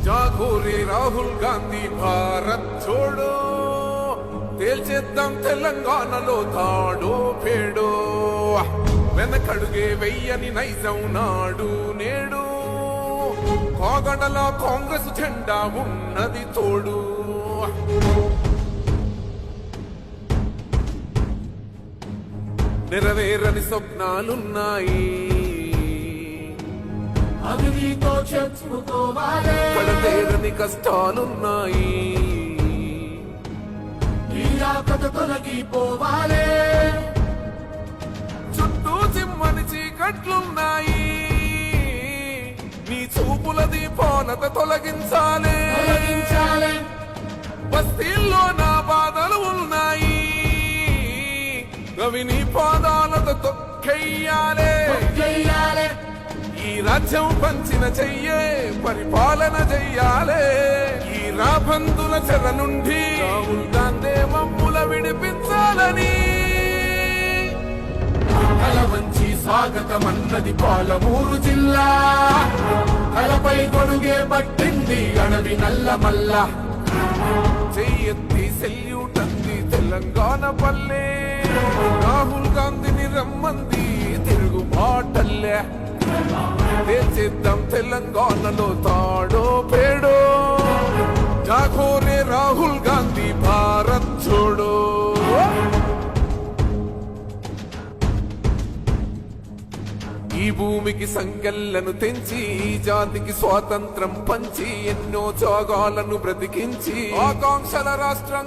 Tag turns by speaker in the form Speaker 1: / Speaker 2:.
Speaker 1: जागो रे राहुल गांधी भारत छोड़ो తేల్చేద్దాం తెలంగాణలో తాడో పేడో వెనకడుగే వెయ్యని నైజం నాడు నేడు కాగడలా కాంగ్రెస్ జెండా ఉన్నది తోడు నెరవేరని స్వప్నాలున్నాయి
Speaker 2: అవి నీతో చెప్పుకోవాలి
Speaker 1: పడతేరని కష్టాలున్నాయి
Speaker 2: కథ తొలగిపోవాలి
Speaker 1: చుట్టూ చిమ్మని చీకట్లున్నాయి నీ చూపుల దీపాలత తొలగించాలి బస్తీల్లో నా బాధలు ఉన్నాయి అవి నీ పాదాలతో తొక్కెయ్యాలి ఈ రాజ్యం పంచిన చెయ్యే పరిపాలన చెయ్యాలే ఈ రాబందుల చెర నుండి రాహుల్ గాంధీ మమ్ముల విడిపించాలని
Speaker 2: మంచి స్వాగతమన్నది పాలమూరు జిల్లా తలపై గొడుగే పట్టింది అడవి నల్లమల్ల
Speaker 1: చెయ్యెత్తి సెల్యూట్ అంది తెలంగాణ పల్లె రాహుల్ గాంధీని రమ్మంది తిరుగు మాటల్లే తేల్చేద్దాం తెలంగాణలో తాడో పేడో జాగో రే రాహుల్ గాంధీ భారత్ छोड़ो ఈ భూమికి సంకెళ్లను తెంచి ఈ జాతికి స్వాతంత్రం పంచి ఎన్నో త్యాగాలను బ్రతికించి ఆకాంక్షల రాష్ట్రం